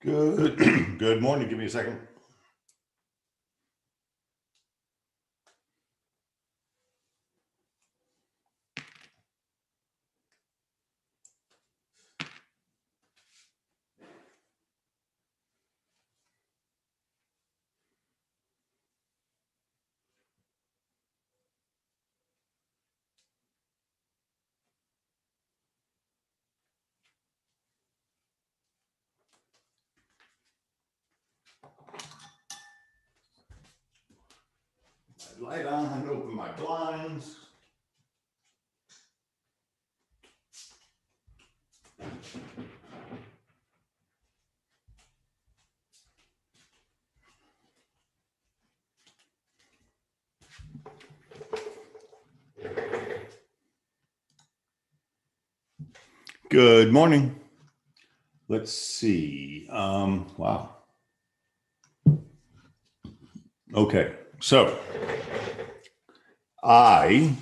Good. Good morning. Give me a second. Light on, open my blinds. Good morning. Let's see. Wow. Okay, so I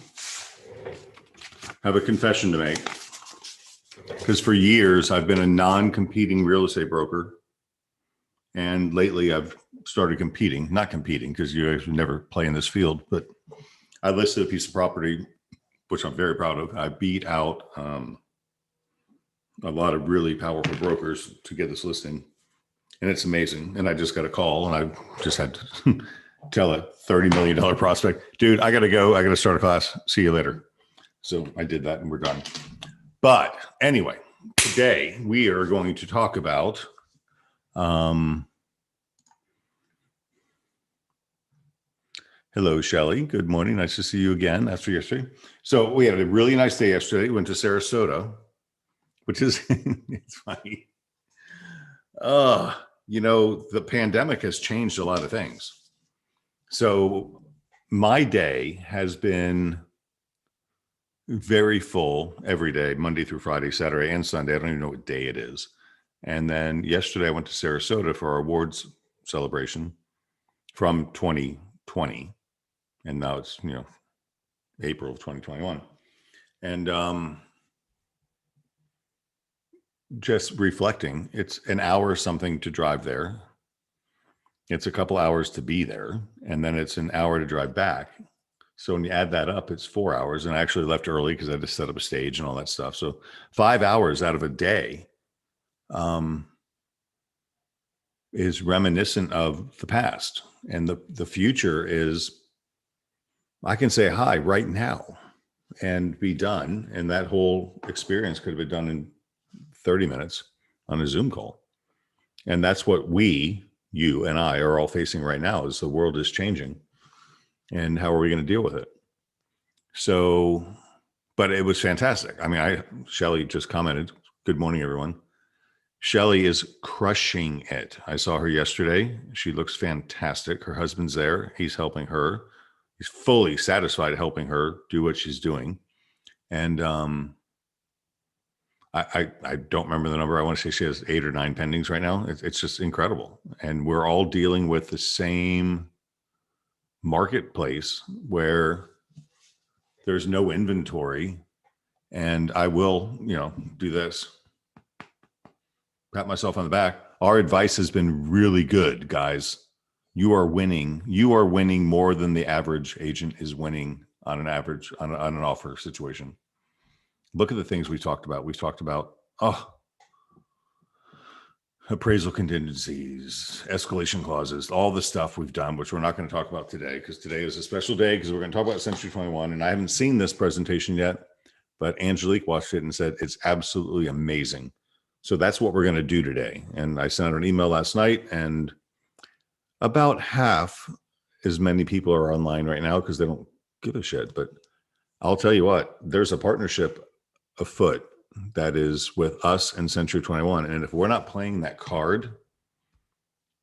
have a confession to make because for years I've been a non-competing real estate broker. And lately I've started competing, not competing because you guys would never play in this field, but I listed a piece of property, which I'm very proud of. I beat out a lot of really powerful brokers to get this listing. And it's amazing. And I just got a call and I just had to tell a $30 million prospect, dude, I got to go. I got to start a class. See you later. So I did that and we're done. But anyway, today we are going to talk about hello, Shelly. Good morning. Nice to see you again after yesterday. So we had a really nice day yesterday. Went to Sarasota, which is, it's funny. The pandemic has changed a lot of things. So my day has been very full every day, Monday through Friday, Saturday, and Sunday. I don't even know what day it is. And then yesterday I went to Sarasota for our awards celebration from 2020. And now it's, April of 2021. And just reflecting, it's an hour or something to drive there. It's a couple hours to be there. And then it's an hour to drive back. So when you add that up, it's 4 hours. And I actually left early because I had to set up a stage and all that stuff. So 5 hours out of a day is reminiscent of the past. And the future is, I can say hi right now and be done. And that whole experience could have been done in 30 minutes on a Zoom call. And that's what you and I are all facing right now is the world is changing. And how are we going to deal with it? So, but it was fantastic. I mean, Shelly just commented, good morning, everyone. Shelly is crushing it. I saw her yesterday. She looks fantastic. Her husband's there. He's helping her. He's fully satisfied helping her do what she's doing. And I don't remember the number. I want to say she has 8 or 9 pendings right now. It's just incredible. And we're all dealing with the same marketplace where there's no inventory. And I will, do this. Pat myself on the back. Our advice has been really good, guys. You are winning. You are winning more than the average agent is winning on an average, on an offer situation. Look at the things we talked about. We've talked about, appraisal contingencies, escalation clauses, all the stuff we've done, which we're not going to talk about today because today is a special day because we're going to talk about Century 21. And I haven't seen this presentation yet, but Angelique watched it and said, it's absolutely amazing. So that's what we're going to do today. And I sent out an email last night and about half as many people are online right now because they don't give a shit. But I'll tell you what, there's a partnership afoot that is with us and Century 21. And if we're not playing that card,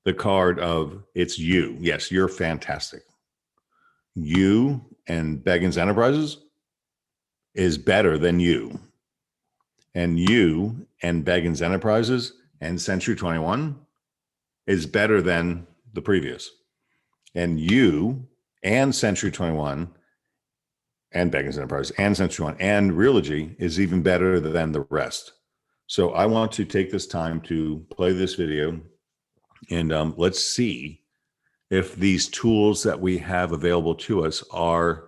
the card of it's you. Yes, you're fantastic. You and Beggins Enterprises is better than you. And you and Beggins Enterprises and Century 21 is better than the previous. And you and Century 21 and Beggins Enterprise and Century 21 and Realogy is even better than the rest. So I want to take this time to play this video And let's see if these tools that we have available to us are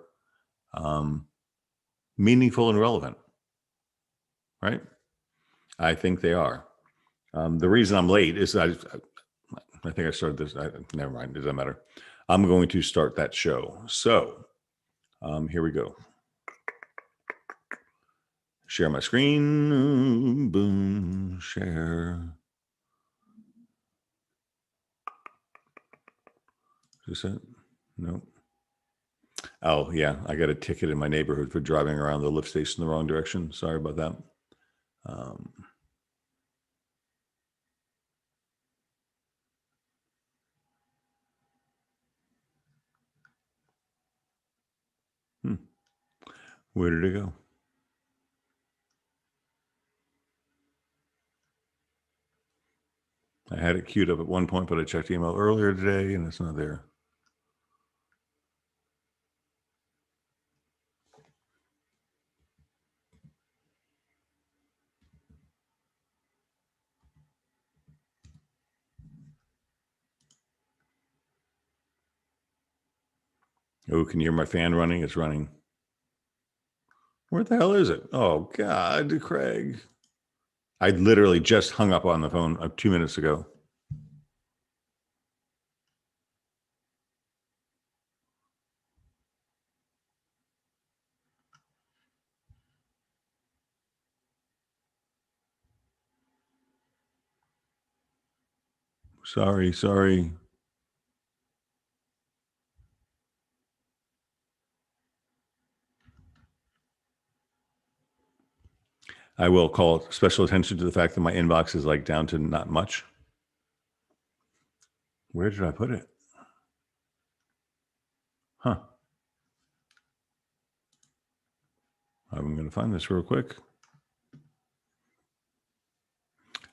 meaningful and relevant, right? I think they are. The reason I'm late is I think I started this. Never mind. It doesn't matter. I'm going to start that show. So here we go. Share my screen. Boom. Share. Is this it? No. Oh, yeah. I got a ticket in my neighborhood for driving around the lift station the wrong direction. Sorry about that. Where did it go? I had it queued up at one point, but I checked email earlier today and it's not there. Oh, can you hear my fan running? It's running. Where the hell is it? Oh, God, Craig. I literally just hung up on the phone 2 minutes ago. Sorry. I will call special attention to the fact that my inbox is like down to not much. Where did I put it? Huh. I'm going to find this real quick.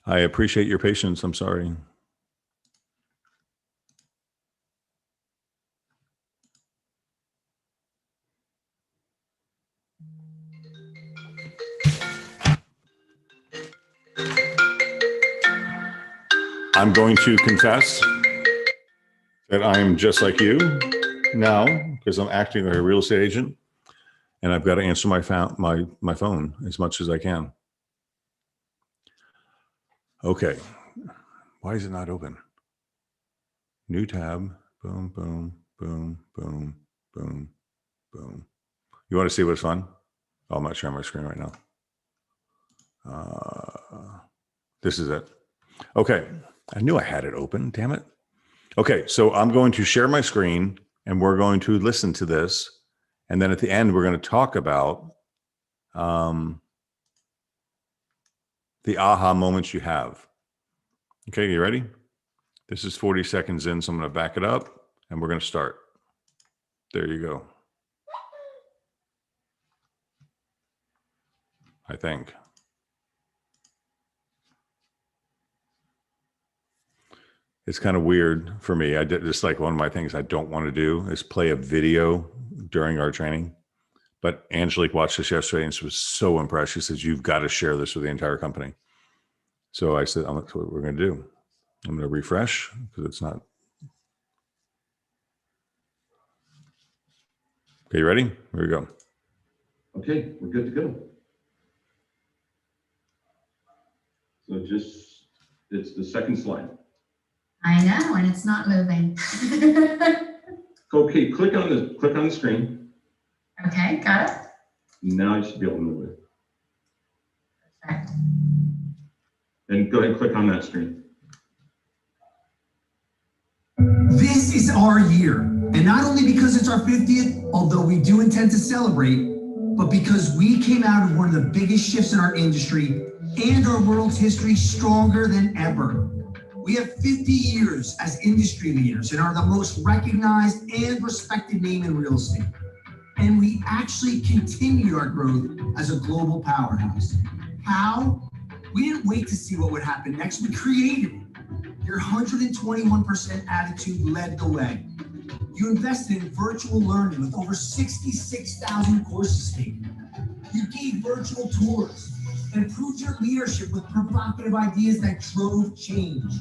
I appreciate your patience. I'm sorry. I'm going to confess that I'm just like you now because I'm acting like a real estate agent and I've got to answer my phone as much as I can. Okay. Why is it not open? New tab. Boom, boom, boom, boom, boom, boom. You want to see what's fun? Oh, I'm not sharing my screen right now. This is it. Okay. I knew I had it open. Damn it. Okay. So I'm going to share my screen and we're going to listen to this. And then at the end, we're going to talk about the aha moments you have. Okay. You ready? This is 40 seconds in. So I'm going to back it up and we're going to start. There you go. I think. It's kind of weird for me. I did just like one of my things I don't want to do is play a video during our training. But Angelique watched this yesterday and she was so impressed. She says, you've got to share this with the entire company. So I said, that's what we're going to do. I'm going to refresh because it's not. Okay, you ready? Here we go. Okay, we're good to go. So it's the second slide. I know, and it's not moving. Okay, click on the screen. Okay, got it. Now you should be able to move it. Perfect. And go ahead and click on that screen. This is our year, and not only because it's our 50th, although we do intend to celebrate, but because we came out of one of the biggest shifts in our industry and our world's history stronger than ever. We have 50 years as industry leaders and are the most recognized and respected name in real estate. And we actually continued our growth as a global powerhouse. How? We didn't wait to see what would happen next. We created it. Your 121% attitude led the way. You invested in virtual learning with over 66,000 courses taken. You gave virtual tours and proved your leadership with provocative ideas that drove change.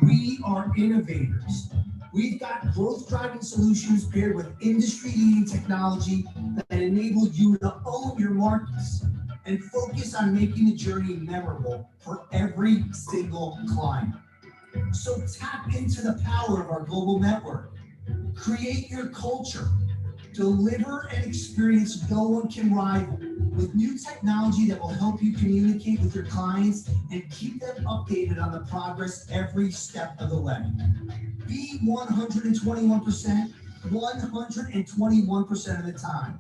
We are innovators. We've got growth-driving solutions paired with industry-leading technology that enable you to own your markets and focus on making the journey memorable for every single client. So tap into the power of our global network. Create your culture. Deliver an experience no one can rival with new technology that will help you communicate with your clients and keep them updated on the progress every step of the way. Be 121%, 121% of the time.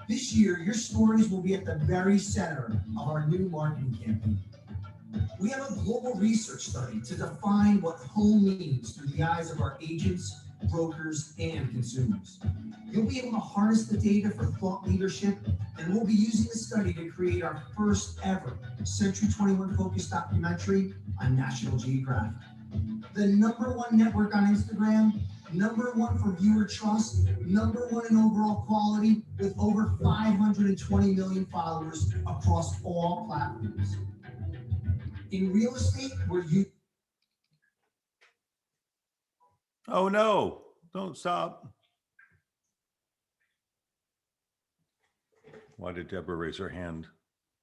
This year, your stories will be at the very center of our new marketing campaign. We have a global research study to define what home means through the eyes of our agents, brokers, and consumers. You'll be able to harness the data for thought leadership, and we'll be using the study to create our first ever Century 21 focused documentary on National Geographic. The #1 network on Instagram, #1 for viewer trust, #1 in overall quality, with over 520 million followers across all platforms. In real estate, we're Oh no, don't stop. Why did Deborah raise her hand?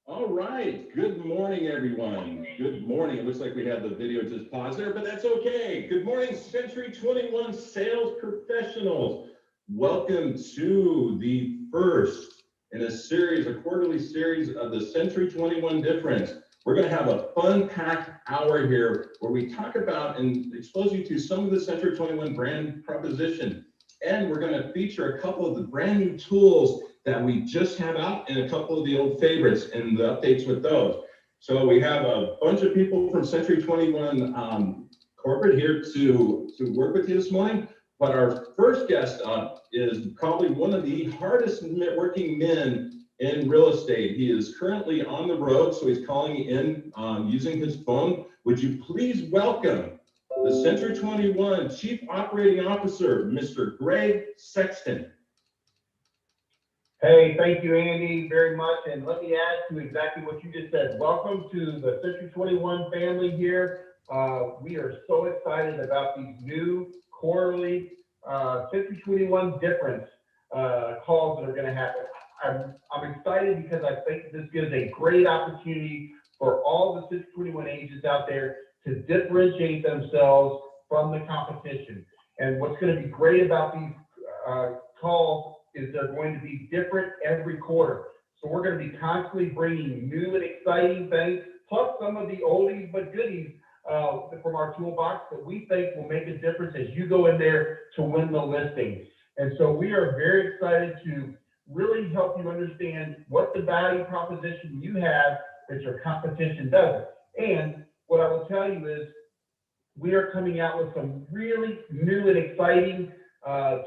All right. Good morning, everyone. Good morning. It looks like we had the video just paused there, but that's okay. Good morning, Century 21 sales professionals. Welcome to the first in a quarterly series of the Century 21 Difference. We're going to have a fun-packed hour here where we talk about and expose you to some of the Century 21 brand proposition. And we're going to feature a couple of the brand new tools that we just have out and a couple of the old favorites and the updates with those. So we have a bunch of people from Century 21 corporate here to work with you this morning. But our first guest up is probably one of the hardest networking men in real estate. He is currently on the road, so he's calling in using his phone. Would you please welcome the Century 21 Chief Operating Officer, Mr. Greg Sexton. Hey, thank you, Andy, very much. And let me add to exactly what you just said. Welcome to the Century 21 family here. We are so excited about these new quarterly Century 21 Difference calls that are going to happen. I'm excited because I think this gives a great opportunity for all the Century 21 agents out there to differentiate themselves from the competition. And what's going to be great about these calls is they're going to be different every quarter. So we're going to be constantly bringing new and exciting things, plus some of the oldies but goodies from our toolbox that we think will make a difference as you go in there to win the listing. And so we are very excited to really help you understand what the value proposition you have that your competition doesn't. And what I will tell you is we are coming out with some really new and exciting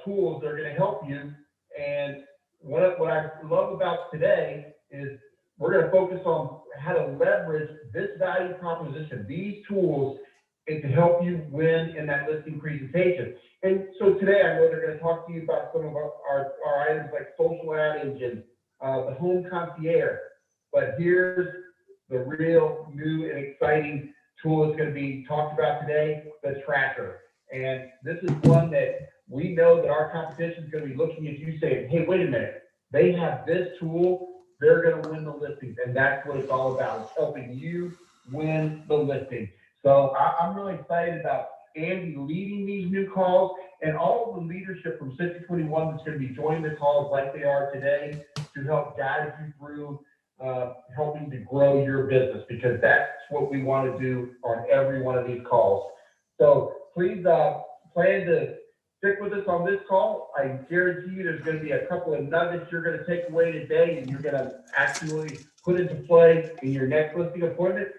tools that are going to help you. And what I love about today is we're going to focus on how to leverage this value proposition, these tools, and to help you win in that listing presentation. And so today I know they're going to talk to you about some of our items like social ad engine, the home concierge. But here's the real new and exciting tool that's going to be talked about today, the tracker. And this is one that we know that our competition is going to be looking at you saying, hey, wait a minute, they have this tool, they're going to win the listings. And that's what it's all about. It's helping you win the listing. So I'm really excited about Andy leading these new calls and all of the leadership from Century 21 that's going to be joining the calls like they are today to help guide you through helping to grow your business, because that's what we want to do on every one of these calls. So please plan to stick with us on this call. I guarantee you there's going to be a couple of nuggets you're going to take away today and you're going to actually put into play in your next listing appointment.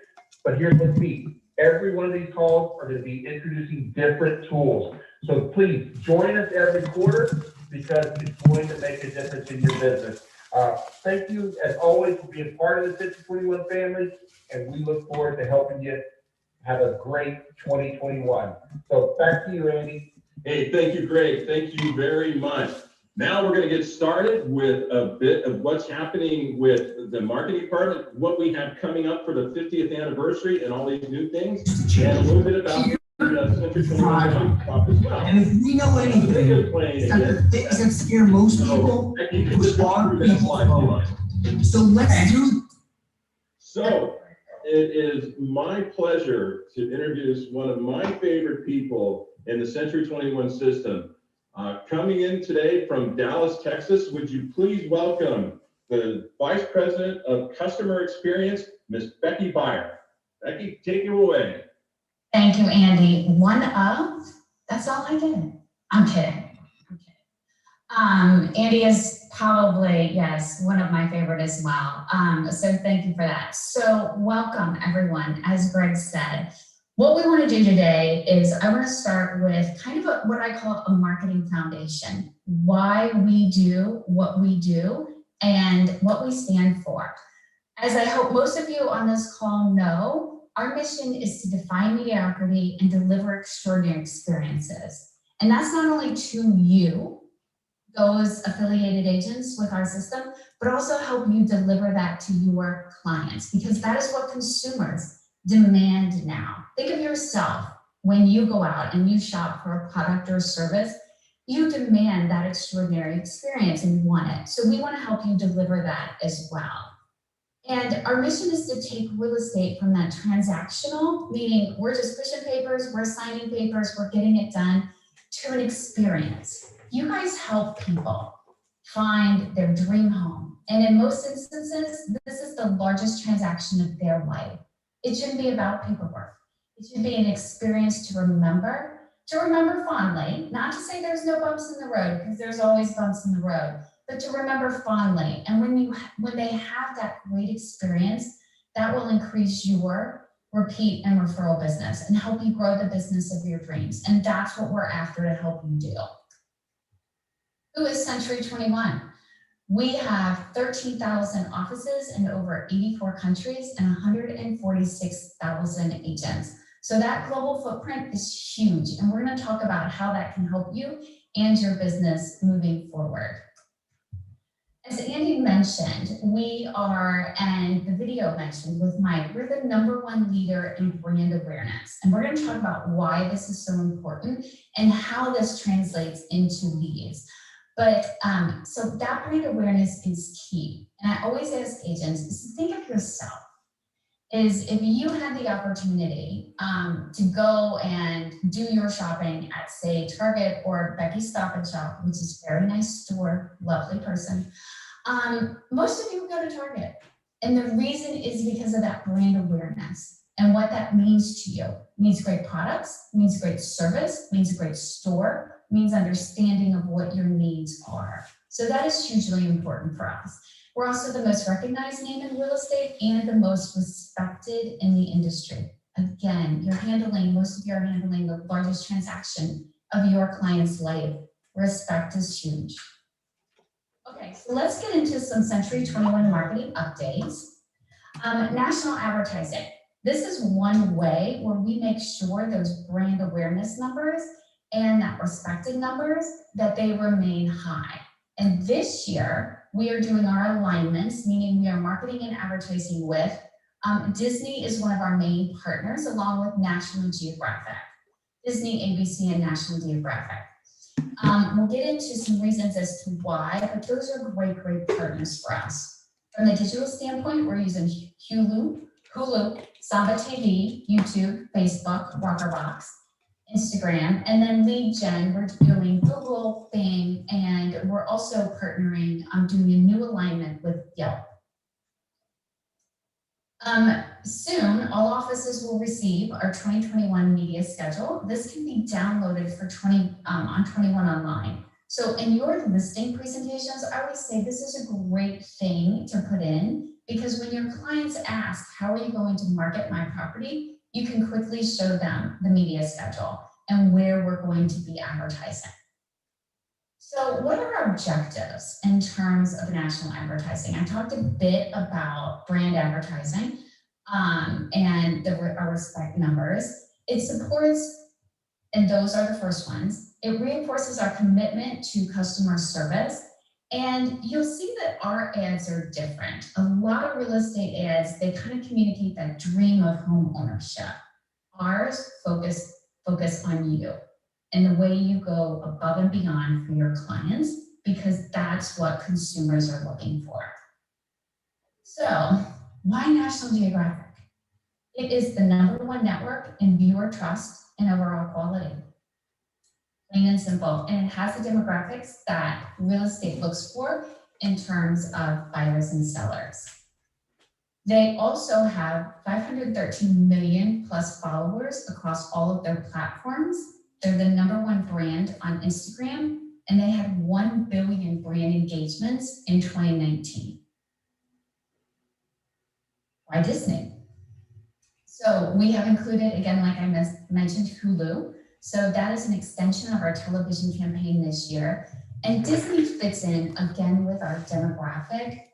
But here's what's key. Every one of these calls are going to be introducing different tools. So please join us every quarter because it's going to make a difference in your business. Thank you, as always, for being part of the Century 21 family, and we look forward to helping you have a great 2021. So back to you, Andy. Hey, thank you, Greg. Thank you very much. Now we're going to get started with a bit of what's happening with the marketing department, what we have coming up for the 50th anniversary and all these new things, and a little bit about Century 21 talk as well. And if we know anything, it's that the things that scare most people push our people forward. So let's do. So it is my pleasure to introduce one of my favorite people in the Century 21 system. Coming in today from Dallas, Texas, would you please welcome the Vice President of Customer Experience, Miss Becky Byer. Becky, take it away. Thank you, Andy. One of, that's all I did. I'm kidding. Andy is probably, yes, one of my favorite as well. So thank you for that. So welcome everyone. As Greg said, what we want to do today is I want to start with kind of what I call a marketing foundation, why we do what we do and what we stand for. As I hope most of you on this call know, our mission is to defy mediocrity and deliver extraordinary experiences. And that's not only to you, those affiliated agents with our system, but also help you deliver that to your clients, because that is what consumers demand now. Think of yourself when you go out and you shop for a product or service, you demand that extraordinary experience and you want it. So we want to help you deliver that as well. And our mission is to take real estate from that transactional, meaning we're just pushing papers, we're signing papers, we're getting it done, to an experience. You guys help people find their dream home. And in most instances, this is the largest transaction of their life. It shouldn't be about paperwork. It should be an experience to remember fondly, not to say there's no bumps in the road, because there's always bumps in the road, but to remember fondly. And when they have that great experience, that will increase your repeat and referral business and help you grow the business of your dreams. And that's what we're after to help you do. Who is Century 21? We have 13,000 offices in over 84 countries and 146,000 agents. So that global footprint is huge. And we're going to talk about how that can help you and your business moving forward. As Andy mentioned, we are, and the video mentioned with Mike, we're the #1 leader in brand awareness. And we're going to talk about why this is so important and how this translates into leads. But so that brand awareness is key. And I always ask agents is to think of yourself. Is if you had the opportunity to go and do your shopping at, say, Target or Becky's Stop and Shop, which is a very nice store, lovely person, most of you would go to Target. And the reason is because of that brand awareness and what that means to you. It means great products, it means great service, it means a great store, it means understanding of what your needs are. So that is hugely important for us. We're also the most recognized name in real estate and the most respected in the industry. Again, most of you are handling the largest transaction of your client's life. Respect is huge. Okay, so let's get into some Century 21 marketing updates. National advertising. This is one way where we make sure those brand awareness numbers and that respected numbers, that they remain high. And this year, we are doing our alignments, meaning we are marketing and advertising with Disney is one of our main partners, along with National Geographic. Disney, ABC, and National Geographic. We'll get into some reasons as to why, but those are great partners for us. From the digital standpoint, we're using Hulu, Samba TV, YouTube, Facebook, Rockerbox, Instagram, and then lead gen, we're doing Google, Bing, and we're also partnering, doing a new alignment with Yelp. Soon, all offices will receive our 2021 media schedule. This can be downloaded for on 21 Online. So in your listing presentations, I always say this is a great thing to put in, because when your clients ask, how are you going to market my property? You can quickly show them the media schedule and where we're going to be advertising. So what are our objectives in terms of national advertising? I talked a bit about brand advertising and our respect numbers. It supports, and those are the first ones, it reinforces our commitment to customer service. And you'll see that our ads are different. A lot of real estate ads, they kind of communicate that dream of home ownership. Ours focus focus on you and the way you go above and beyond for your clients, because that's what consumers are looking for. So why National Geographic? It is the #1 network in viewer trust and overall quality. Plain and simple. And it has the demographics that real estate looks for in terms of buyers and sellers. They also have 513 million plus followers across all of their platforms. They're the #1 brand on Instagram, and they had 1 billion brand engagements in 2019. Why Disney? So we have included, again, like I mentioned, Hulu. So that is an extension of our television campaign this year. And Disney fits in, again, with our demographic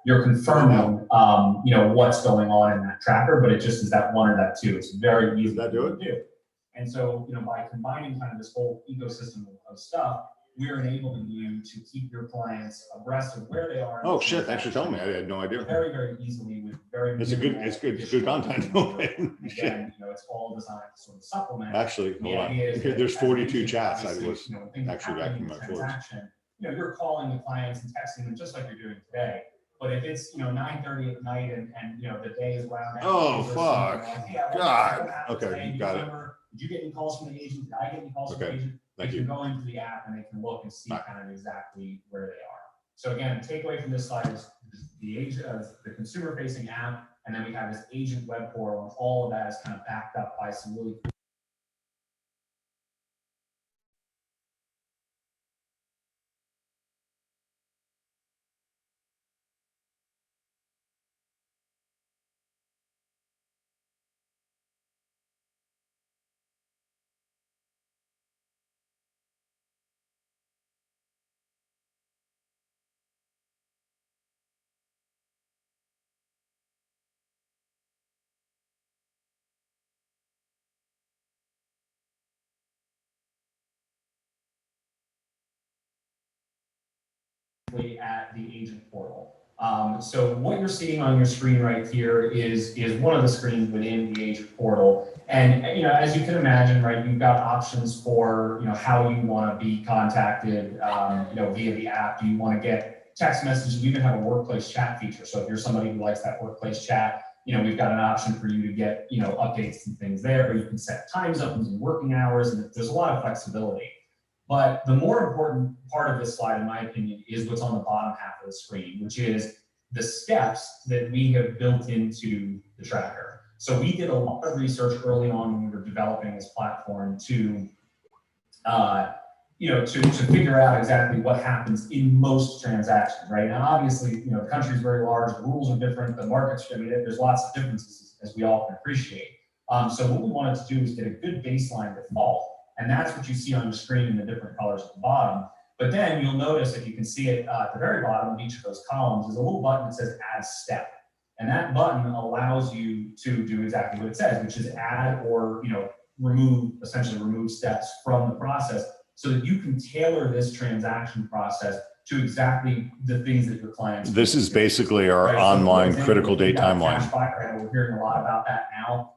you're confirming, what's going on in that tracker, but it just is that one or that two. It's very easy Does that do to do. And so, by combining kind of this whole ecosystem of stuff, we're enabling you to keep your clients abreast of where they are. Oh shit! Thanks for telling me. I had no idea. Very, very easily with very. It's good content. Again, it's all designed to sort of supplement. Actually, hold on. There's 42 chats. I was actually vacuuming my floors. You're calling the clients and texting them just like you're doing today. But if it's 9:30 at night and the day is wound down. Oh fuck! God. Okay, got it. Did you get any calls from the agent? Did I get any calls from the agent? Thank they you. can go into the app and they can look and see kind of exactly where they are. So again, the takeaway from this slide is the consumer facing app, and then we have this agent web portal, and all of that is kind of backed up by some really at the agent portal. So what you're seeing on your screen right here is one of the screens within the agent portal. And as you can imagine, right, you've got options for how you want to be contacted, via the app. Do you want to get text messages? You even have a workplace chat feature. So if you're somebody who likes that workplace chat, we've got an option for you to get updates and things there. Or you can set time zones and working hours, and there's a lot of flexibility. But the more important part of this slide, in my opinion, is what's on the bottom half of the screen, which is the steps that we have built into the tracker. So we did a lot of research early on when we were developing this platform to figure out exactly what happens in most transactions, right? Now, obviously, the country is very large, the rules are different, the markets, there's lots of differences, as we all can appreciate. So what we wanted to do is get a good baseline default. And that's what you see on the screen in the different colors at the bottom. But then you'll notice, if you can see it at the very bottom of each of those columns, is a little button that says add step. And that button allows you to do exactly what it says, which is add or essentially remove steps from the process, so that you can tailor this transaction process to exactly the things that your clients. This is basically our online critical date timeline. Right? We're hearing a lot about that now,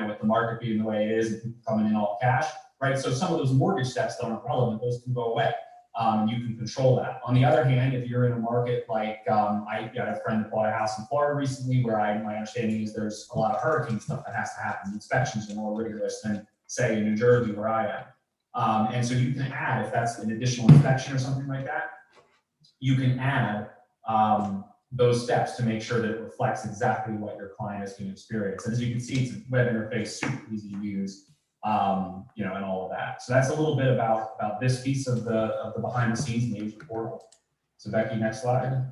with the market being the way it is and people coming in all cash. Right, so some of those mortgage steps that aren't relevant, those can go away. You can control that. On the other hand, if you're in a market like I had a friend that bought a house in Florida recently, where my understanding is there's a lot of hurricane stuff that has to happen. Inspections are more rigorous than, say, in New Jersey, where I am. And so you can add, if that's an additional inspection or something like that, you can add those steps to make sure that it reflects exactly what your client is going to experience. And as you can see, it's a web interface, super easy to use. And all of that. So that's a little bit about this piece of the behind the scenes in the agent portal. So Becky, next slide.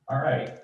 All right.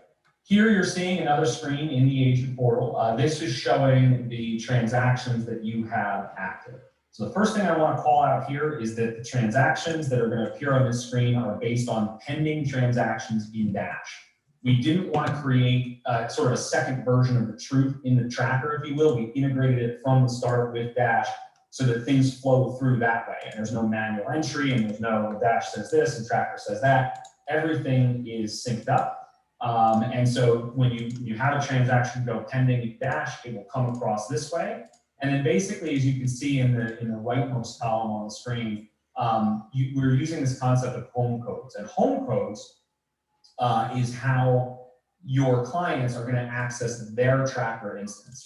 Here you're seeing another screen in the agent portal. This is showing the transactions that you have active. So the first thing I want to call out here is that the transactions that are going to appear on this screen are based on pending transactions in Dash. We didn't want to create sort of a second version of the truth in the tracker, if you will. We integrated it from the start with Dash so that things flow through that way. And there's no manual entry, and there's no Dash says this and tracker says that. Everything is synced up. And so when you have a transaction go pending in Dash, it will come across this way. And then basically, as you can see in the rightmost column on the screen, we're using this concept of home codes. And home codes is how your clients are going to access their tracker instance,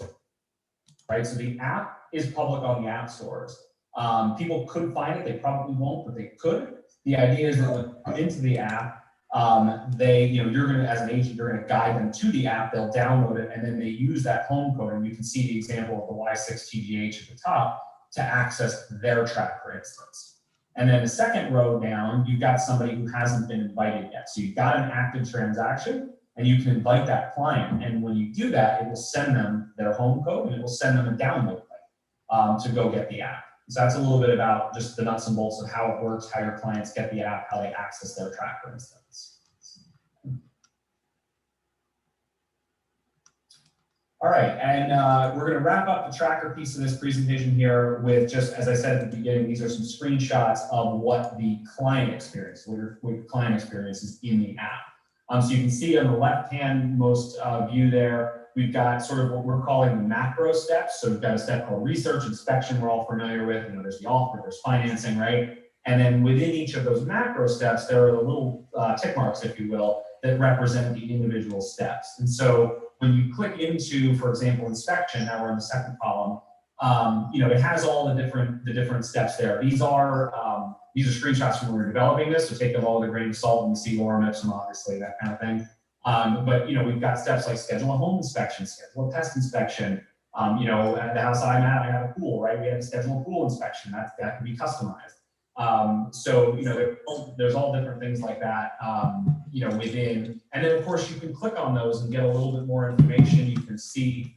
right? So the app is public on the app stores. People could find it, they probably won't, but they could. The idea is that when they come into the app, you're going to, as an agent, you're going to guide them to the app, they'll download it, and then they use that home code, and you can see the example of the Y6TGH at the top to access their tracker instance. And then the second row down, you've got somebody who hasn't been invited yet. So you've got an active transaction, and you can invite that client. And when you do that, it will send them their home code, and it will send them a download link to go get the app. So that's a little bit about just the nuts and bolts of how it works, how your clients get the app, how they access their tracker instance. All right, and we're going to wrap up the tracker piece of this presentation here with just, as I said at the beginning, these are some screenshots of what the client experience, what client experience is in the app. So you can see on the left-hand most view there, we've got sort of what we're calling the macro steps. So we've got a step called research, inspection, we're all familiar with. You know, there's the offer, there's financing, right? And then within each of those macro steps, there are the little tick marks, if you will, that represent the individual steps. And so when you click into, for example, inspection, now we're in the second column, you know, it has all the different steps there. These are screenshots from when we were developing this, so take them all with a grain of salt, and you see lorem ipsum, obviously, that kind of thing. But, you know, we've got steps like schedule a home inspection, schedule a pest inspection. You know, at the house I'm at, I have a pool, right? We have to schedule a pool inspection. That can be customized. So, you know, there's all different things like that, you know, within, and then of course you can click on those and get a little bit more information. You can see,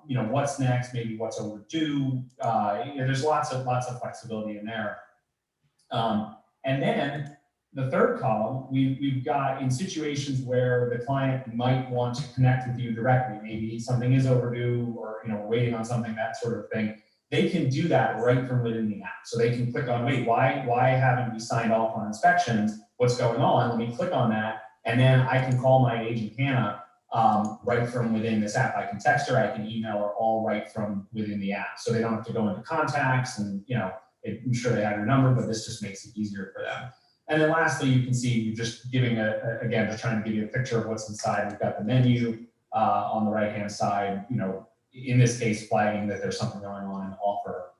you know, what's next, maybe what's overdue. You know, there's lots of flexibility in there. And then the third column, we've got in situations where the client might want to connect with you directly, maybe something is overdue or, you know, waiting on something, that sort of thing. They can do that right from within the app. So they can click on, wait, why haven't we signed off on inspections? What's going on? Let me click on that. And then I can call my agent, Hannah, right from within this app. I can text her, I can email her, all right from within the app. So they don't have to go into contacts and, you know, I'm sure they have your number, but this just makes it easier for them. And then lastly, you can see you're just giving again, just trying to give you a picture of what's inside. We've got the menu on the right-hand side, you know, in this case, flagging that there's something going on in offer.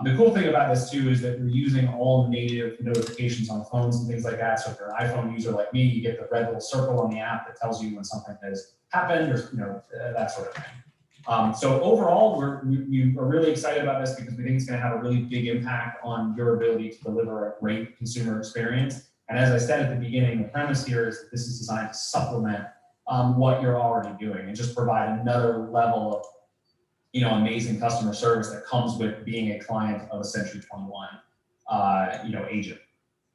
The cool thing about this too is that we're using all native notifications on phones and things like that. So if you're an iPhone user like me, you get the red little circle on the app that tells you when something has happened, or, you know, that sort of thing. So overall, we are really excited about this because we think it's going to have a really big impact on your ability to deliver a great consumer experience. And as I said at the beginning, the premise here is that this is designed to supplement what you're already doing and just provide another level of, you know, amazing customer service that comes with being a client of a Century 21, you know, agent.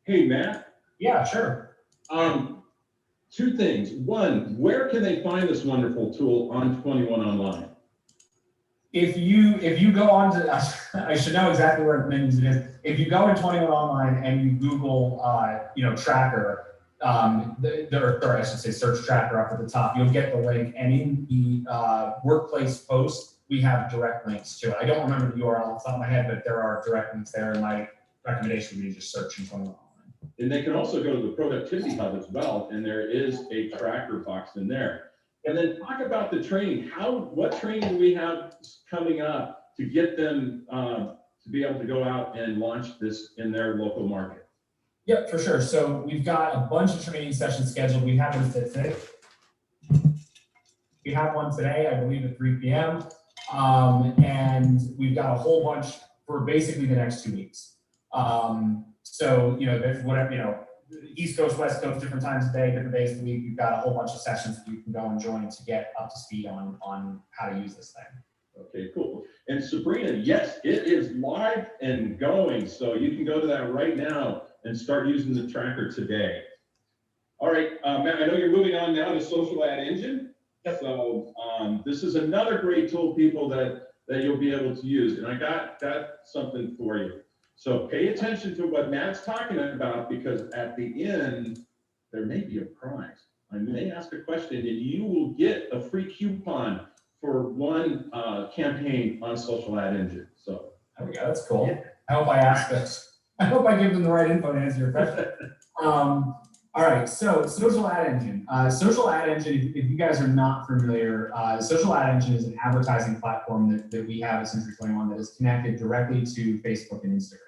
Hey, Matt. Yeah, sure. Two things. One, where can they find this wonderful tool on 21 Online? If you go on to, I should know exactly where it is. If you go to 21 Online and you Google, you know, tracker, or I should say search tracker up at the top, you'll get the link. And in the workplace post, we have direct links to it. I don't remember the URL off the top of my head, but there are direct links there. And my recommendation would be just search 21 Online. And they can also go to the Productivity Hub as well, and there is a tracker box in there. And then talk about the training. What training do we have coming up to get them to be able to go out and launch this in their local market? Yep, for sure. So we've got a bunch of training sessions scheduled. We have one today. We have one today, I believe, at 3 p.m. And we've got a whole bunch for basically the next 2 weeks. So, you know, there's whatever, you know, East Coast, West Coast, different times of day, different days of the week. We've got a whole bunch of sessions that you can go and join to get up to speed on how to use this thing. Okay, cool. And Sabrina, yes, it is live and going. So you can go to that right now and start using the tracker today. All right, Matt, I know you're moving on now to Social Ad Engine. Yep. So this is another great tool, people, that you'll be able to use. And I got something for you. So pay attention to what Matt's talking about, because at the end, there may be a prize. I may ask a question and you will get a free coupon for one campaign on Social Ad Engine. So there we go, that's cool. Yeah. I hope I ask this. I hope I give them the right info to answer your question. All right, so Social Ad Engine. Social Ad Engine, if you guys are not familiar, Social Ad Engine is an advertising platform that we have at Century 21 that is connected directly to Facebook and Instagram.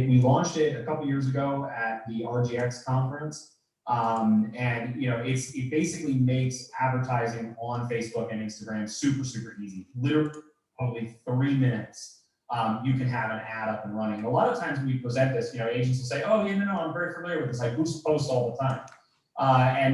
We launched it a couple years ago at the RGX conference. And you know, it basically makes advertising on Facebook and Instagram super, super easy. Literally, probably 3 minutes. You can have an ad up and running. A lot of times when we present this, you know, agents will say, "Oh, yeah, no, I'm very familiar with this. I boost posts all the time."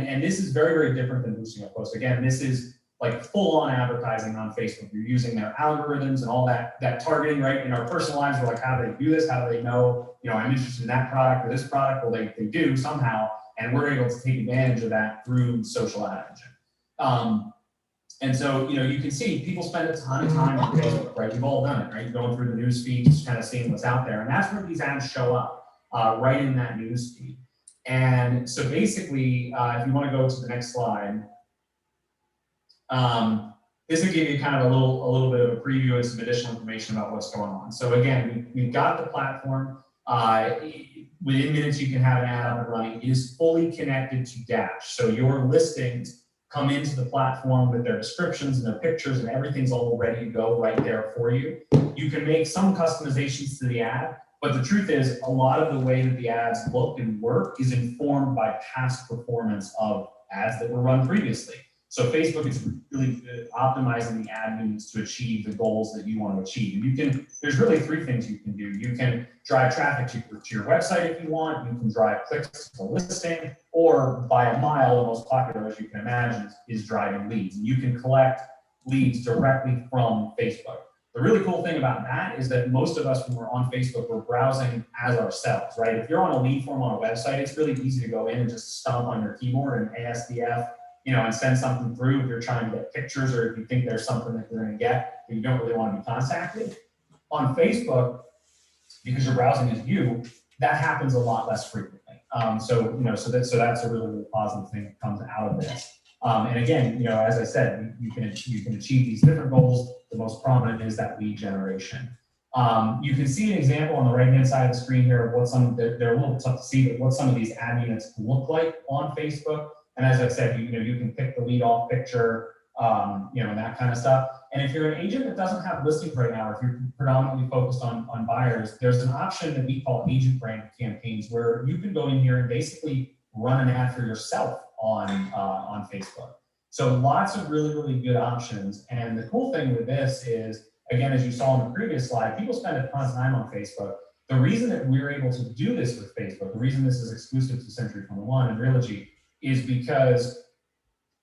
And this is very, very different than boosting a post. Again, this is like full-on advertising on Facebook. You're using their algorithms and all that targeting, right? In our personal lives, we're like, how do they do this? How do they know, you know, I'm interested in that product or this product? Well, they do somehow, and we're able to take advantage of that through Social Ad Engine. And so, you know, you can see people spend a ton of time on Facebook, right? We've all done it, right? Going through the news feed, just kind of seeing what's out there. And that's where these ads show up, right in that news feed. And so basically, if you want to go to the next slide, this will give you kind of a little bit of a preview and some additional information about what's going on. So again, we've got the platform. Within minutes, you can have an ad up and running. It is fully connected to Dash. So your listings come into the platform with their descriptions and their pictures, and everything's all ready to go right there for you. You can make some customizations to the ad, but the truth is a lot of the way that the ads look and work is informed by past performance of ads that were run previously. So Facebook is really good at optimizing the ad units to achieve the goals that you want to achieve. And there's really three things you can do. You can drive traffic to your website if you want. You can drive clicks to the listing, or by a mile, the most popular, as you can imagine, is driving leads. And you can collect leads directly from Facebook. The really cool thing about that is that most of us, when we're on Facebook, we're browsing as ourselves, right? If you're on a lead form on a website, it's really easy to go in and just stomp on your keyboard and ASDF, and send something through if you're trying to get pictures, or if you think there's something that you're going to get that you don't really want to be contacted. On Facebook, because you're browsing as you, that happens a lot less frequently. So that's a really, really positive thing that comes out of this. And again, as I said, you can achieve these different goals. The most prominent is that lead generation. You can see an example on the right-hand side of the screen here of what they're a little tough to see, but what some of these ad units look like on Facebook. And as I said, you can pick the lead off picture, and that kind of stuff. And if you're an agent that doesn't have listings right now, or if you're predominantly focused on buyers, there's an option that we call agent branded campaigns, where you can go in here and basically run an ad for yourself on Facebook. So lots of really, really good options. And the cool thing with this is, again, as you saw in the previous slide, people spend a ton of time on Facebook. The reason that we're able to do this with Facebook, the reason this is exclusive to Century 21 and Realogy, is because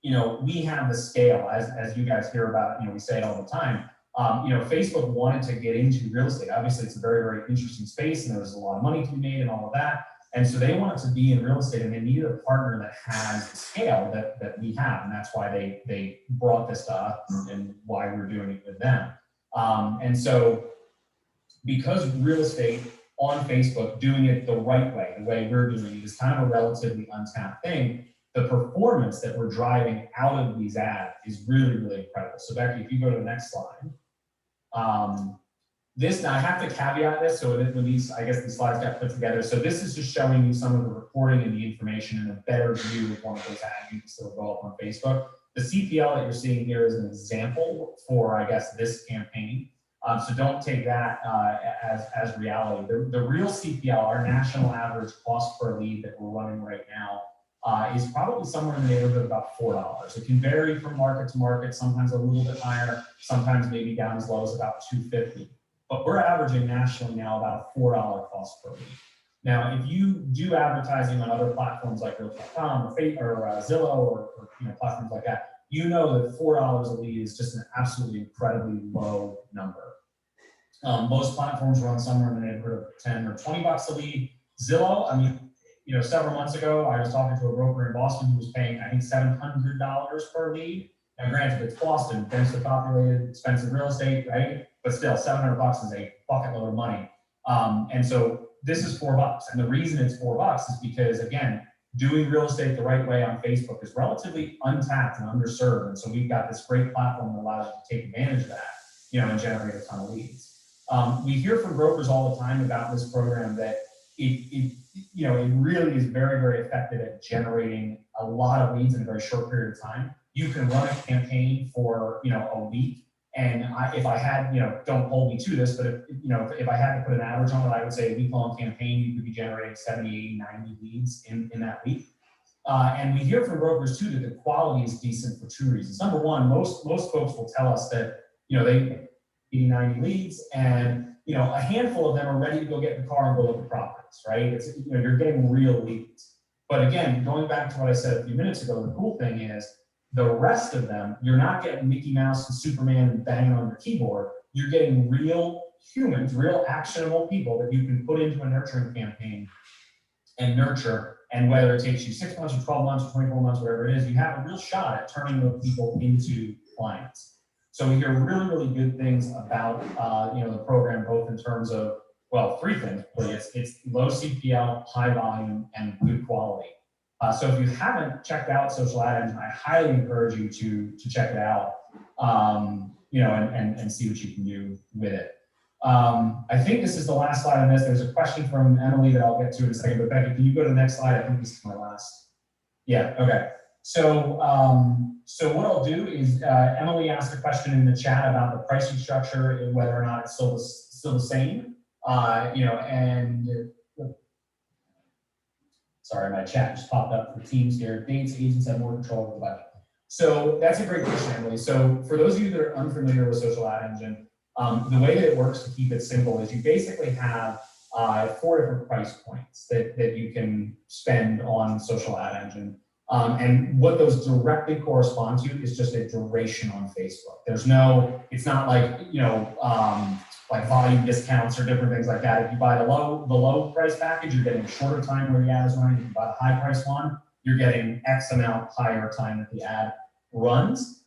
we have the scale, as you guys hear about, we say it all the time. Facebook wanted to get into real estate. Obviously, it's a very, very interesting space, and there's a lot of money to be made and all of that. And so they wanted to be in real estate, and they needed a partner that has the scale that we have. And that's why they brought this to us and why we're doing it with them. And so because real estate on Facebook, doing it the right way, the way we're doing it, is kind of a relatively untapped thing, the performance that we're driving out of these ads is really, really incredible. So Becky, if you go to the next slide, now I have to caveat this. So when these slides got put together. So this is just showing you some of the reporting and the information in a better view of one of those ad units that will go up on Facebook. The CPL that you're seeing here is an example for, this campaign. So don't take that as reality. The real CPL, our national average cost per lead that we're running right now, is probably somewhere in the neighborhood of about $4. It can vary from market to market, sometimes a little bit higher, sometimes maybe down as low as about $2.50. But we're averaging nationally now about a $4 cost per lead. Now, if you do advertising on other platforms like Realtor.com or Zillow or platforms like that, that $4 a lead is just an absolutely incredibly low number. Most platforms run somewhere in the neighborhood of 10 or 20 bucks a lead. Zillow, several months ago, I was talking to a broker in Boston who was paying, I think, $700 per lead. Now, granted, it's Boston, densely populated, expensive real estate, right? But still, $700 is a bucket load of money. And so this is $4. And the reason it's $4 is because, again, doing real estate the right way on Facebook is relatively untapped and underserved. And so we've got this great platform that allows you to take advantage of that, and generate a ton of leads. We hear from brokers all the time about this program that it really is very, very effective at generating a lot of leads in a very short period of time. You can run a campaign for, a week. And if I had, don't hold me to this, but if I had to put an average on it, I would say a week-long campaign, you could be generating 70, 80, 90 leads in that week. And we hear from brokers too that the quality is decent for two reasons. Number one, most folks will tell us that, they 80, 90 leads, and a handful of them are ready to go get in the car and go look at properties, right? It's, you're getting real leads. But again, going back to what I said a few minutes ago, the cool thing is the rest of them, you're not getting Mickey Mouse and Superman and banging on your keyboard. You're getting real humans, real actionable people that you can put into a nurturing campaign and nurture. And whether it takes you 6 months or 12 months or 24 months, whatever it is, you have a real shot at turning those people into compliance. So we hear really, really good things about, the program, both in terms of, well, three things, really. It's low CPL, high volume, and good quality. So if you haven't checked out Social Ad Engine, I highly encourage you to check it out, and see what you can do with it. I think this is the last slide on this. There's a question from Emily that I'll get to in a second, but Becky, can you go to the next slide? I think this is my last. Yeah, okay. So what I'll do is, Emily asked a question in the chat about the pricing structure and whether or not it's still the same. Sorry, my chat just popped up for Teams here. Dates, agents have more control over the budget. So that's a great question, Emily. So for those of you that are unfamiliar with Social Ad Engine, the way that it works, to keep it simple, is you basically have 4 different price points that you can spend on Social Ad Engine. And what those directly correspond to is just a duration on Facebook. It's not like, like volume discounts or different things like that. If you buy the low price package, you're getting a shorter time where the ad is running. If you buy the high price one, you're getting X amount higher time that the ad runs.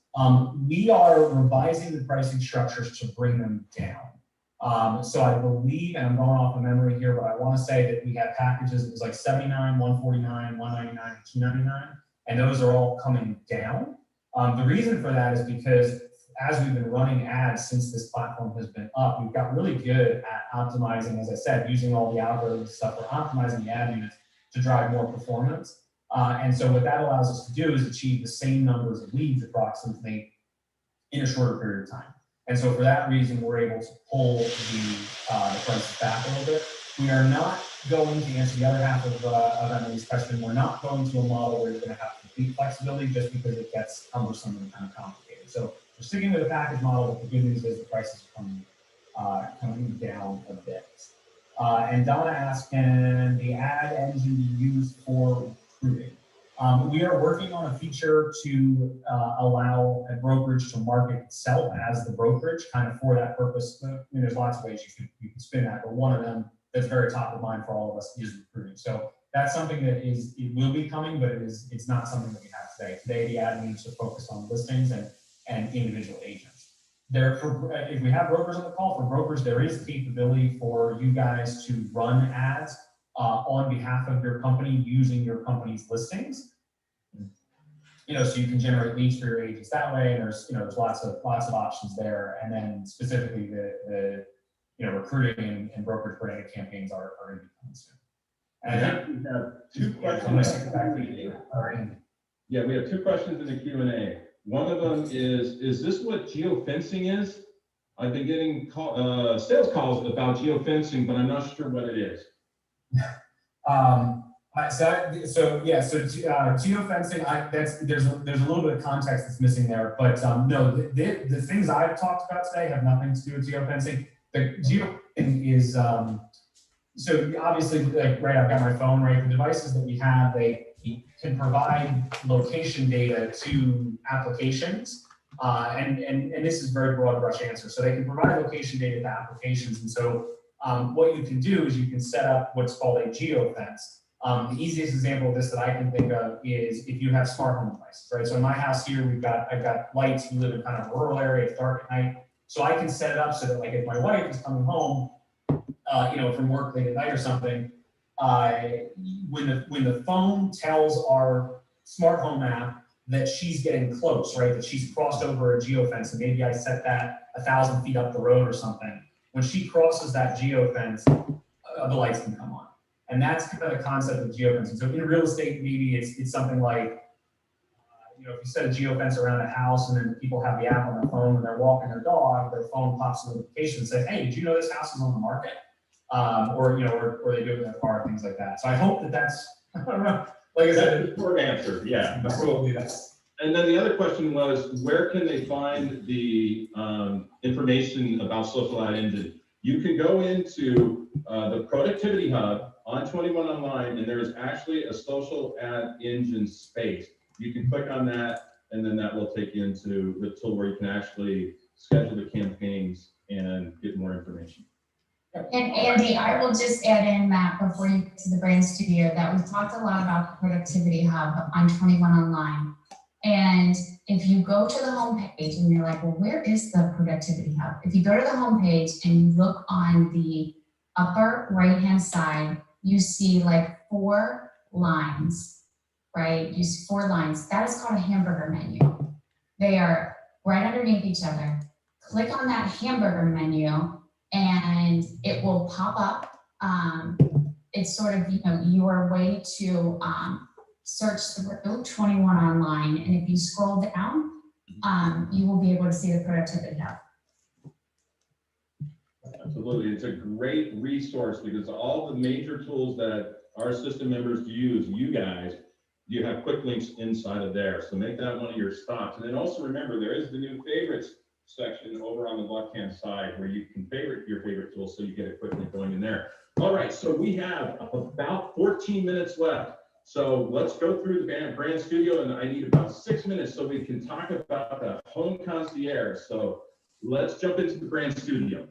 We are revising the pricing structures to bring them down. So I believe, and I'm going off of memory here, but I want to say that we had packages, it was like $79, $149, $199, $299, and those are all coming down. The reason for that is because as we've been running ads since this platform has been up, we've got really good at optimizing, as I said, using all the algorithms stuff, we're optimizing the ad units to drive more performance. And so what that allows us to do is achieve the same numbers of leads approximately in a shorter period of time. And so for that reason, we're able to pull the prices back a little bit. We are not going to answer the other half of Emily's question. We're not going to a model where you're going to have complete flexibility just because it gets cumbersome and kind of complicated. So we're sticking with the package model, but the good news is the prices are coming down a bit. And Donna asked, can the ad engine be used for recruiting? We are working on a feature to allow a brokerage to market itself as the brokerage, kind of for that purpose. I mean, there's lots of ways you can spin that, but one of them that's very top of mind for all of us is recruiting. So that's something that it will be coming, but it's not something that we have today. Today, the ad needs to focus on listings and individual agents. If we have brokers on the call, for brokers, there is capability for you guys to run ads on behalf of your company using your company's listings. So you can generate leads for your agents that way. And there's lots of options there. And then specifically the recruiting and brokerage branded campaigns are going to be coming soon. And we have 2 questions. Yeah, we have 2 questions in the Q&A. One of them is this what geofencing is? I've been getting sales calls about geofencing, but I'm not sure what it is. Geofencing, there's a little bit of context that's missing there, but no, the things I've talked about today have nothing to do with geofencing. The geofencing is, so obviously, like, right, I've got my phone, right? The devices that we have, they can provide location data to applications, and this is very broad brush answer. So they can provide location data to applications, and so what you can do is you can set up what's called a geofence. The easiest example of this that I can think of is if you have smart home devices, right? So in my house here, I've got lights. We live in kind of a rural area. It's dark at night, so I can set it up so that, like, if my wife is coming home, from work late at night or something, when the phone tells our smart home app that she's getting close, right, that she's crossed over a geofence, and maybe I set that 1,000 feet up the road or something. When she crosses that geofence, the lights can come on. And that's kind of the concept of geofencing. So in real estate, maybe it's something like, if you set a geofence around a house and then people have the app on their phone when they're walking their dog, their phone pops a notification and says, hey, did you know this house is on the market? Or they do it in their car, things like that. So I hope that's, I don't know, like I said, that's a short answer, yeah. Absolutely, that's. And then the other question was, where can they find the information about Social Ad Engine? You can go into the Productivity Hub on 21 Online, and there is actually a Social Ad Engine space. You can click on that, and then that will take you into the tool where you can actually schedule the campaigns and get more information. And Andy, I will just add in, Matt, before you get to the Brand Studio, that we've talked a lot about the Productivity Hub on 21 Online. And if you go to the homepage and you're like, well, where is the Productivity Hub? If you go to the homepage and you look on the upper right-hand side, you see like 4 lines, right? You see 4 lines. That is called a hamburger menu. They are right underneath each other. Click on that hamburger menu and it will pop up. It's sort of, your way to search through 21 online. And if you scroll down, you will be able to see the Productivity Hub. Absolutely. It's a great resource because all the major tools that our system members use, you guys, you have quick links inside of there. So make that one of your stops. And then also remember, there is the new favorites section over on the left-hand side where you can favorite your favorite tools so you get a quick link going in there. All right, so we have about 14 minutes left. So let's go through the brand studio, and I need about 6 minutes so we can talk about the home concierge. So let's jump into the brand studio.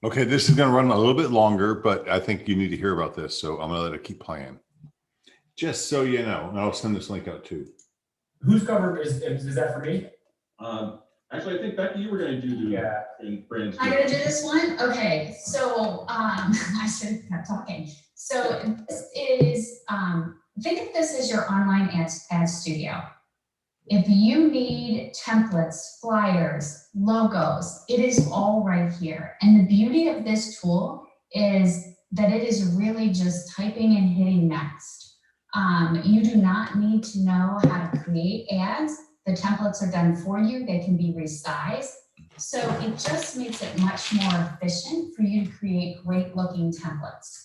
Okay, this is going to run a little bit longer, but I think you need to hear about this. So I'm going to let it keep playing. Just so you know, and I'll send this link out too. Who's covered, is that for me? Actually, I think Becky, you were going to do the brand studio. I'm going to do this one? Okay, so I should have kept talking. So this is, think of this as your online ad studio. If you need templates, flyers, logos, it is all right here. And the beauty of this tool is that it is really just typing and hitting next. You do not need to know how to create ads. The templates are done for you. They can be resized. So it just makes it much more efficient for you to create great looking templates.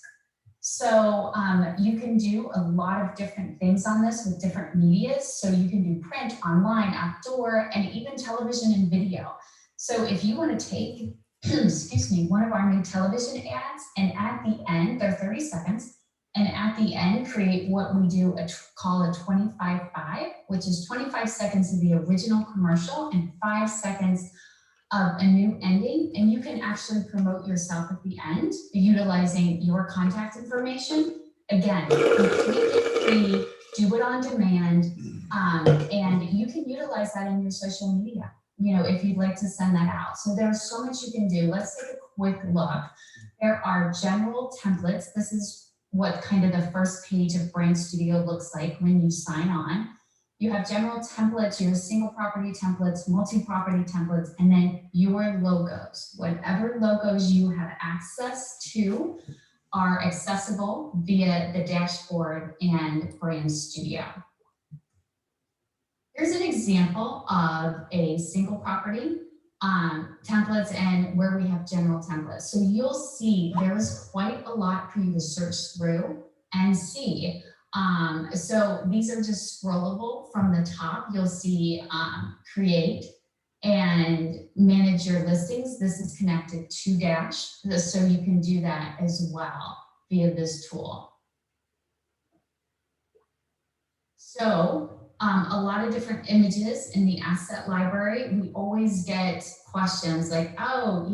So you can do a lot of different things on this with different medias. So you can do print, online, outdoor, and even television and video. So if you want to take, excuse me, one of our new television ads and at the end, they're 30 seconds, and at the end create what we do call a 25-5, which is 25 seconds of the original commercial and 5 seconds of a new ending, and you can actually promote yourself at the end utilizing your contact information. Again, completely free, do it on demand, and you can utilize that in your social media, if you'd like to send that out. So there's so much you can do. Let's take a quick look. There are general templates. This is what kind of the first page of Brand Studio looks like when you sign on. You have general templates, you have single property templates, multi-property templates, and then your logos. Whatever logos you have access to are accessible via the dashboard and Brand Studio. Here's an example of a single property templates and where we have general templates. So you'll see there's quite a lot for you to search through and see. So these are just scrollable from the top. You'll see create and manage your listings. This is connected to Dash, so you can do that as well via this tool. So a lot of different images in the asset library. We always get questions like, oh,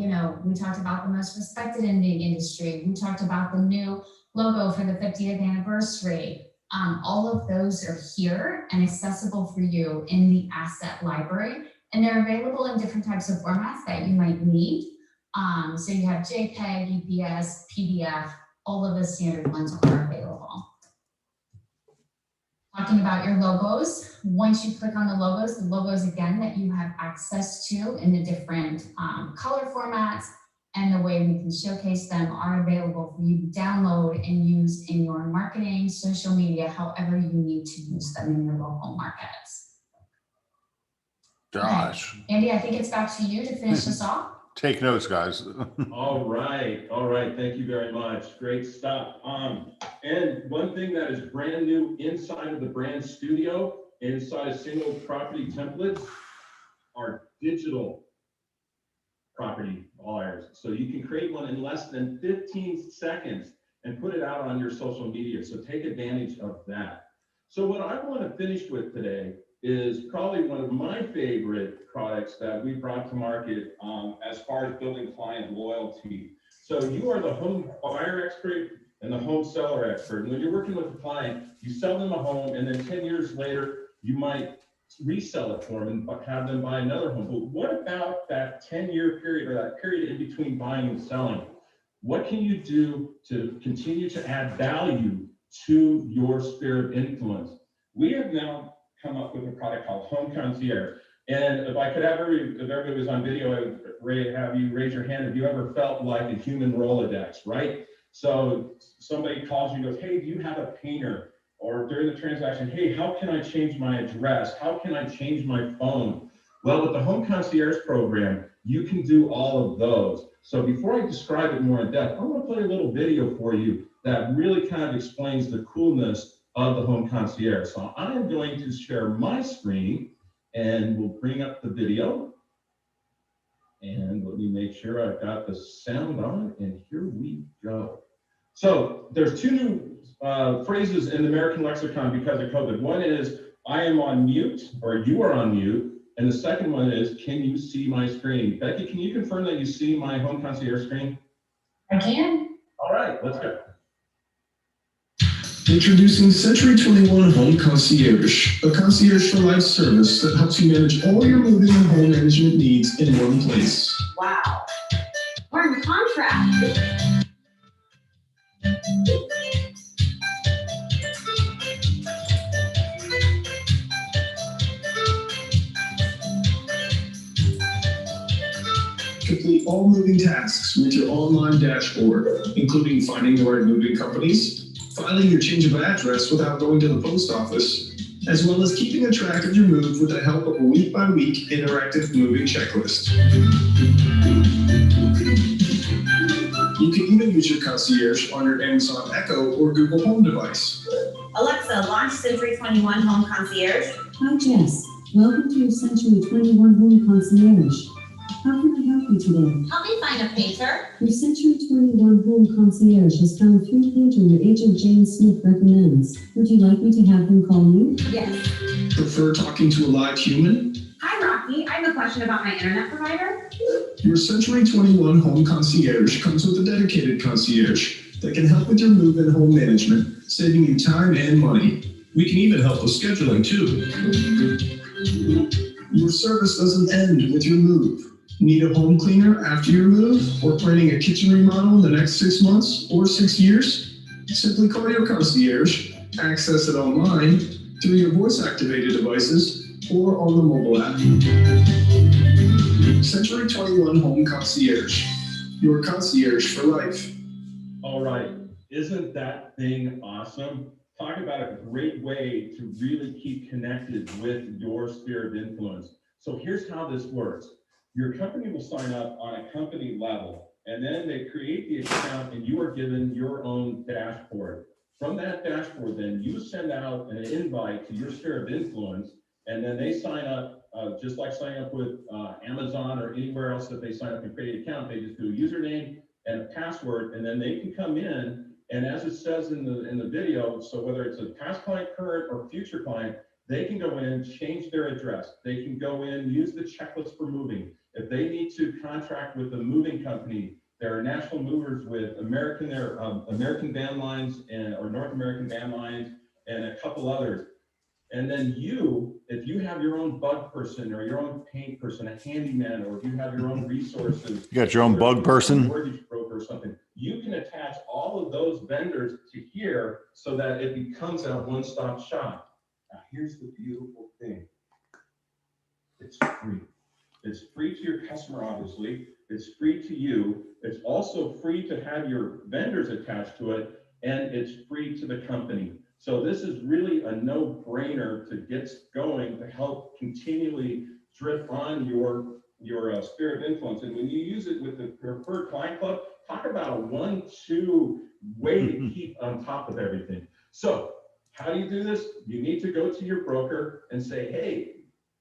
we talked about the most respected in the industry. We talked about the new logo for the 50th anniversary. All of those are here and accessible for you in the asset library, and they're available in different types of formats that you might need. So you have JPEG, EPS, PDF, all of the standard ones are available. Talking about your logos, once you click on the logos again that you have access to in the different color formats and the way we can showcase them are available for you to download and use in your marketing, social media, however you need to use them in your local markets. Gosh. Okay. Andy, I think it's back to you to finish this off. Take notes, guys. All right. Thank you very much. Great stuff. And one thing that is brand new inside of the Brand Studio, inside of single property templates, are digital property flyers. So you can create one in less than 15 seconds and put it out on your social media. So take advantage of that. So what I want to finish with today is probably one of my favorite products that we brought to market as far as building client loyalty. So you are the home buyer and the home seller expert. And when you're working with a client, you sell them a home, and then 10 years later, you might resell it for them and have them buy another home. But what about that 10-year period, or that period in between buying and selling? What can you do to continue to add value to your sphere of influence? We have now come up with a product called Home Concierge. And if I could have if everybody was on video, I would have you raise your hand if you ever felt like a human Rolodex, right? So somebody calls you and goes, hey, do you have a painter? Or during the transaction, hey, how can I change my address? How can I change my phone? Well, with the Home Concierge program, you can do all of those. So before I describe it more in depth, I want to play a little video for you that really kind of explains the coolness of the Home Concierge. So I am going to share my screen, and we'll bring up the video. And let me make sure I've got the sound on, and here we go. So there's two new phrases in the American lexicon because of COVID. One is, I am on mute, or you are on mute. And the second one is, can you see my screen? Becky, can you confirm that you see my Home Concierge screen? I can. All right, let's go. Introducing Century 21 Home Concierge, a concierge for life service that helps you manage all your moving and home management needs in one place. Wow. We're in contract. Complete all moving tasks with your online dashboard, including finding the right moving companies, filing your change of address without going to the post office, as well as keeping a track of your move with the help of a week-by-week interactive moving checklist. You can even use your concierge on your Amazon Echo or Google Home device. Alexa, launch Century 21 Home Concierge. Hi, Jess. Welcome to your Century 21 Home Concierge. How can I help you today? Help me find a painter. Your Century 21 Home Concierge has found a free painter your agent Jane Smith recommends. Would you like me to have them call you? Yes. Prefer talking to a live human? Hi, Rocky. I have a question about my internet provider. Your Century 21 Home Concierge comes with a dedicated concierge that can help with your move and home management, saving you time and money. We can even help with scheduling too. Your service doesn't end with your move. Need a home cleaner after your move, or planning a kitchen remodel in the next 6 months or 6 years? Simply call your concierge, access it online through your voice-activated devices or on the mobile app. Century 21 Home Concierge, your concierge for life. All right, isn't that thing awesome? Talk about a great way to really keep connected with your sphere of influence. So here's how this works. Your company will sign up on a company level, and then they create the account, and you are given your own dashboard. From that dashboard, then you send out an invite to your sphere of influence, and then they sign up, just like signing up with Amazon or anywhere else that they sign up and create an account. They just do a username and a password, and then they can come in, and as it says in the video, so whether it's a past client, current, or future client, they can go in, change their address. They can go in, use the checklist for moving. If they need to contract with a moving company, there are national movers with American Van Lines or North American Van Lines and a couple others. And then if you have your own bug person or your own paint person, a handyman, or if you have your own resources. You got your own bug person? Mortgage broker or something. You can attach all of those vendors to here so that it becomes a one-stop shop. Now, here's the beautiful thing. It's free. It's free to your customer, obviously. It's free to you. It's also free to have your vendors attached to it, and it's free to the company. So this is really a no-brainer to get going to help continually drip on your sphere of influence. And when you use it with the Preferred Client Club, talk about a 1-2 way to keep on top of everything. So how do you do this? You need to go to your broker and say, hey,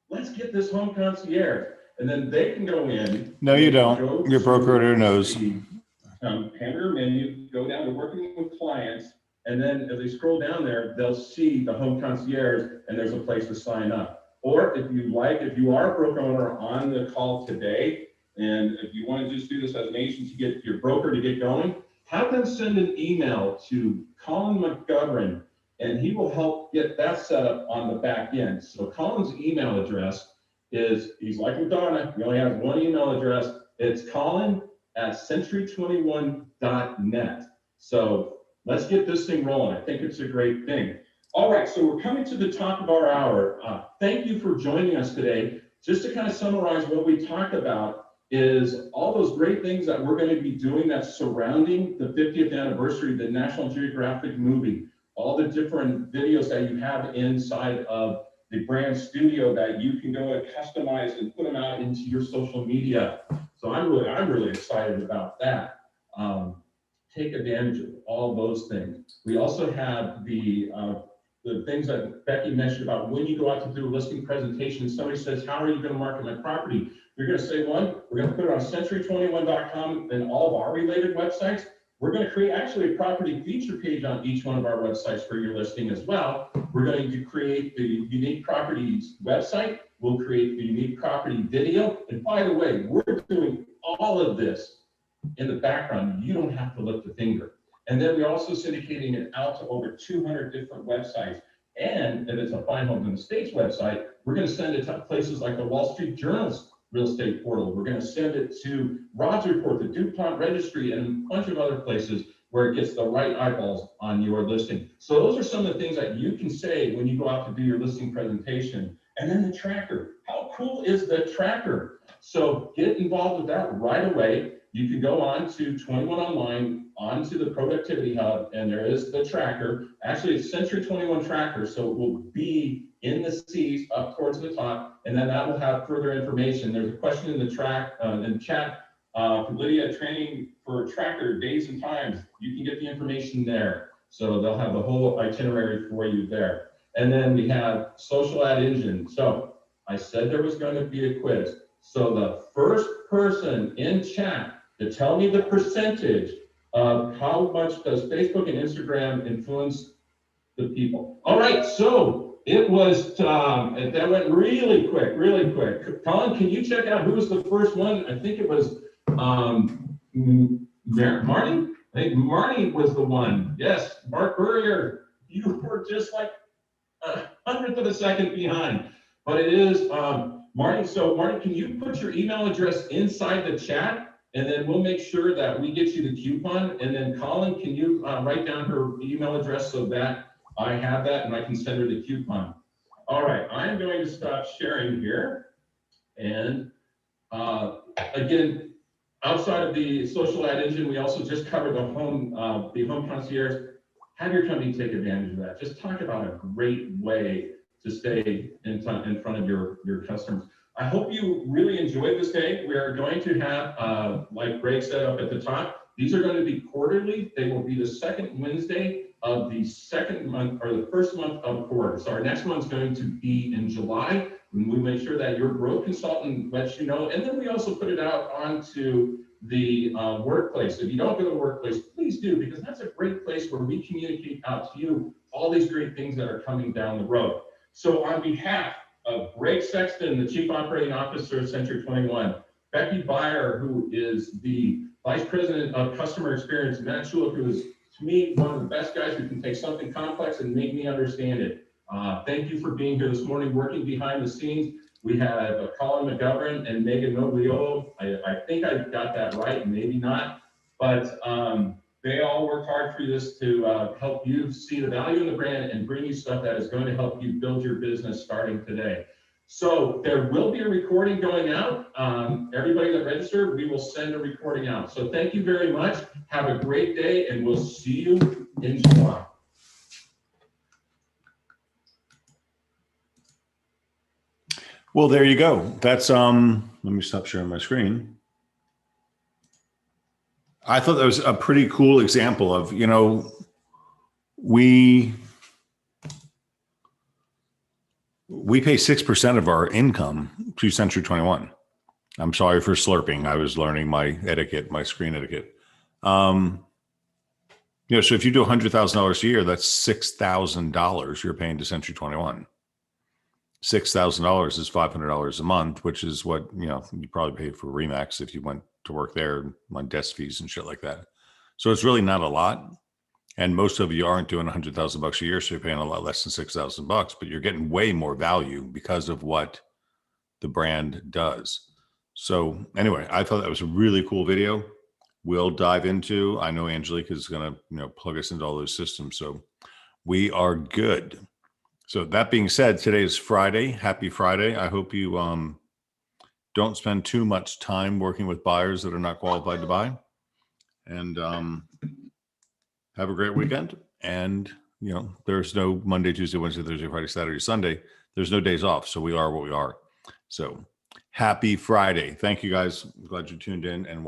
let's get this Home Concierge. And then they can go in. No, you don't. Your broker already knows. Hamburger menu, go down to working with clients. And then if they scroll down there, they'll see the Home Concierge, and there's a place to sign up. Or if you are a broker owner on the call today, and if you want to just do this as an agency, get your broker to get going, have them send an email to Colin McGovern, and he will help get that set up on the back end. So Colin's email address is, he's like Madonna, he only has one email address. It's colin@century21.net. So let's get this thing rolling. I think it's a great thing. All right, so we're coming to the top of our hour. Thank you for joining us today. Just to kind of summarize what we talked about is all those great things that we're going to be doing that's surrounding the 50th anniversary of the National Geographic movie, all the different videos that you have inside of the brand studio that you can go and customize and put them out into your social media. So I'm really excited about that. Take advantage of all those things. We also have the things that Becky mentioned about when you go out to do a listing presentation and somebody says, how are you going to market my property? You're going to say, one, we're going to put it on century21.com and all of our related websites. We're going to create actually a property feature page on each one of our websites for your listing as well. We're going to create the unique properties website. We'll create the unique property video. And by the way, we're doing all of this in the background. You don't have to lift a finger. And then we're also syndicating it out to over 200 different websites. And if it's a Fine Homes in the States website, we're going to send it to places like the Wall Street Journal's real estate portal. We're going to send it to Rod's Report, the DuPont Registry, and a bunch of other places where it gets the right eyeballs on your listing. So those are some of the things that you can say when you go out to do your listing presentation. And then the tracker. How cool is the tracker? So get involved with that right away. You can go on to 21 Online, onto the Productivity Hub, and there is the tracker. Actually, it's Century 21 Tracker, so it will be in the C's up towards the top, and then that will have further information. There's a question in the chat for Lydia, training for tracker days and times. You can get the information there. So they'll have the whole itinerary for you there. And then we have social ad engine. So I said there was going to be a quiz. So the first person in chat to tell me the percentage of how much does Facebook and Instagram influence the people. All right, so it was, that went really quick, really quick. Colin, can you check out who was the first one? I think it was Marnie? I think Marnie was the one. Yes, Mark Burrier, you were just like a hundredth of a second behind. But it is Marnie. So Marnie, can you put your email address inside the chat? And then we'll make sure that we get you the coupon. And then Colin, can you write down her email address so that I have that and I can send her the coupon? All right, I'm going to stop sharing here. And again, outside of the social ad engine, we also just covered the home concierge. Have your company take advantage of that. Just talk about a great way to stay in front of your customers. I hope you really enjoyed this day. We are going to have, like Greg said up at the top, these are going to be quarterly. They will be the second Wednesday of the second month or the first month of the quarter. So our next one's going to be in July. And we make sure that your growth consultant lets you know. And then we also put it out onto the workplace. If you don't go to the workplace, please do, because that's a great place where we communicate out to you all these great things that are coming down the road. So on behalf of Greg Sexton, the Chief Operating Officer of Century 21, Becky Byer, who is the Vice President of Customer Experience, Matt Schulich, who is, to me, one of the best guys who can take something complex and make me understand it. Thank you for being here this morning, working behind the scenes. We have Colin McGovern and Megan Nogliolo. I think I got that right, maybe not, but they all work hard for this to help you see the value in the brand and bring you stuff that is going to help you build your business starting today. So there will be a recording going out. Everybody that registered, we will send a recording out. So thank you very much. Have a great day, and we'll see you in July. Well, there you go. That's, let me stop sharing my screen. I thought that was a pretty cool example of, you know, we pay 6% of our income to Century 21. I'm sorry for slurping. I was learning my etiquette, my screen etiquette. You know, so if you do $100,000 a year, that's $6,000 you're paying to Century 21. $6,000 is $500 a month, which is what, you know, you probably pay for Remax if you went to work there on desk fees and shit like that. So it's really not a lot. And most of you aren't doing $100,000 a year, so you're paying a lot less than $6,000, but you're getting way more value because of what the brand does. So anyway, I thought that was a really cool video. We'll dive into, I know Angelique is going to, plug us into all those systems. So we are good. So that being said, today is Friday. Happy Friday. I hope you don't spend too much time working with buyers that are not qualified to buy. And have a great weekend. And, there's no Monday, Tuesday, Wednesday, Thursday, Friday, Saturday, Sunday. There's no days off. So we are what we are. So happy Friday. Thank you guys. I'm glad you tuned in and